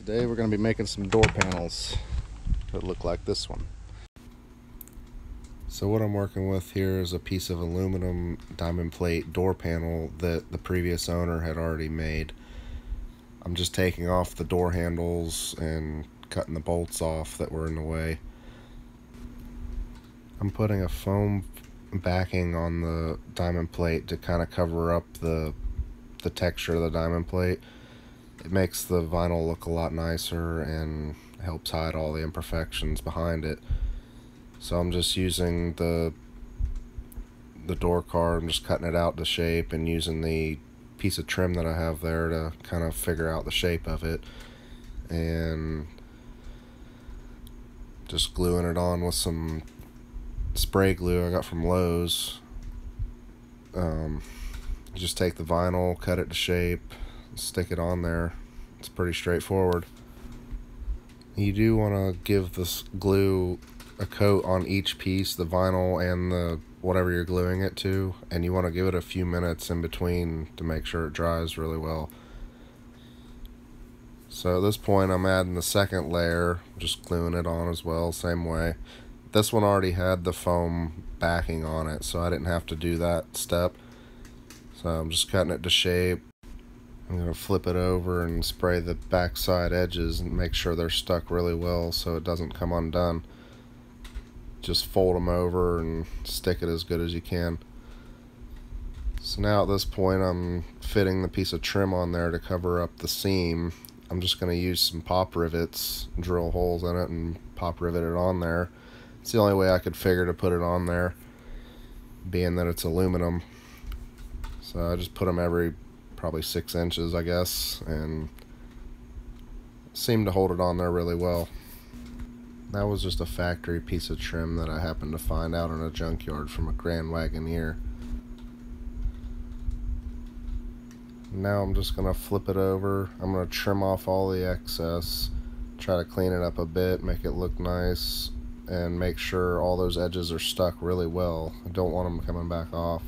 Today we're going to be making some door panels that look like this one. So what I'm working with here is a piece of aluminum diamond plate door panel that the previous owner had already made. I'm just taking off the door handles and cutting the bolts off that were in the way. I'm putting a foam backing on the diamond plate to kind of cover up the texture of the diamond plate. It makes the vinyl look a lot nicer and helps hide all the imperfections behind it. So I'm just using the door card, I'm just cutting it out to shape and using the piece of trim that I have there to kind of figure out the shape of it, and just gluing it on with some spray glue I got from Lowe's. Just take the vinyl, cut it to shape, stick it on there. It's pretty straightforward. You do want to give this glue a coat on each piece, the vinyl and the whatever you're gluing it to, and you want to give it a few minutes in between to make sure it dries really well. So at this point I'm adding the second layer, just gluing it on as well, same way. This one already had the foam backing on it, so I didn't have to do that step. So I'm just cutting it to shape. I'm going to flip it over and spray the backside edges and make sure they're stuck really well so it doesn't come undone. Just fold them over and stick it as good as you can. So now at this point I'm fitting the piece of trim on there to cover up the seam. I'm just going to use some pop rivets, drill holes in it and pop rivet it on there. It's the only way I could figure to put it on there, being that it's aluminum. So I just put them every probably 6 inches, I guess, and seemed to hold it on there really well. That was just a factory piece of trim that I happened to find out in a junkyard from a Grand Wagoneer. Now I'm just going to flip it over. I'm going to trim off all the excess, try to clean it up a bit, make it look nice, and make sure all those edges are stuck really well. I don't want them coming back off.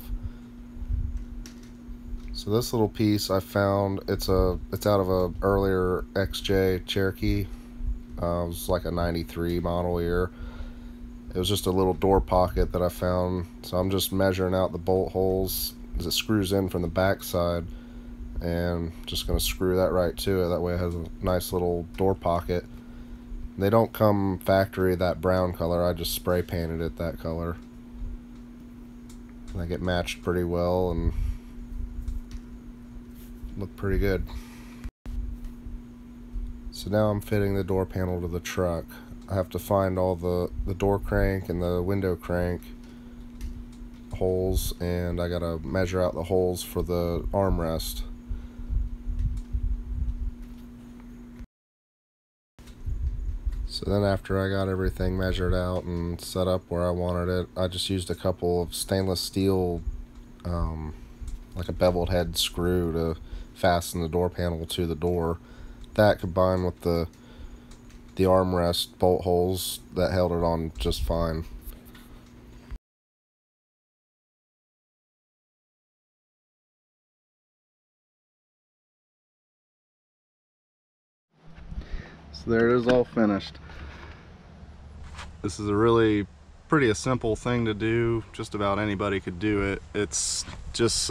So this little piece I found, it's out of a earlier XJ Cherokee. It was like a 93 model year. It was just a little door pocket that I found. So I'm just measuring out the bolt holes as it screws in from the back side, and just going to screw that right to it. That way it has a nice little door pocket. They don't come factory that brown color. I just spray painted it that color. I think it matched pretty well and looked pretty good. So now I'm fitting the door panel to the truck. I have to find all the door crank and the window crank holes, and I gotta measure out the holes for the armrest. So then after I got everything measured out and set up where I wanted it, I just used a couple of stainless steel, like a beveled head screw to fasten the door panel to the door. That combined with the armrest bolt holes, that held it on just fine. So there it is, all finished. This is a really pretty simple thing to do. Just about anybody could do it. It's just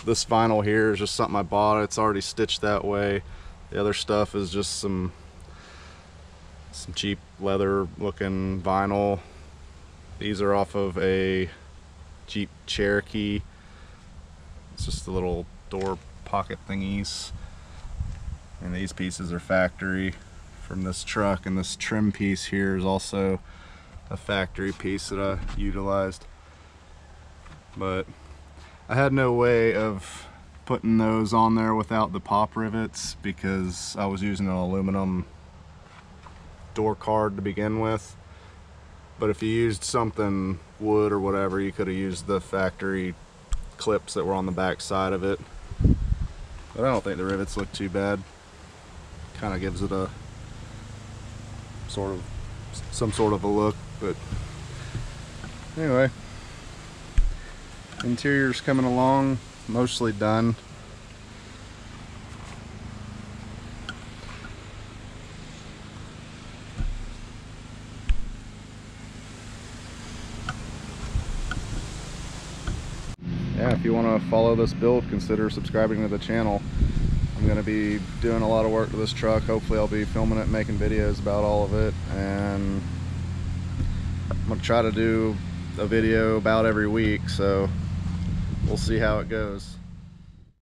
this vinyl here is just something I bought. It's already stitched that way. The other stuff is just some cheap leather looking vinyl. These are off of a Jeep Cherokee. It's just the little door pocket thingies. And these pieces are factory from this truck, and this trim piece here is also a factory piece that I utilized. But I had no way of putting those on there without the pop rivets because I was using an aluminum door card to begin with. But if you used something wood or whatever, you could have used the factory clips that were on the back side of it. But I don't think the rivets look too bad. Kind of gives it a some sort of a look. But anyway, interior's coming along, mostly done. yeah, if you want to follow this build, consider subscribing to the channel. I'm going to be doing a lot of work to this truck. Hopefully I'll be filming it, making videos about all of it, and I'm going to try to do a video about every week, so we'll see how it goes.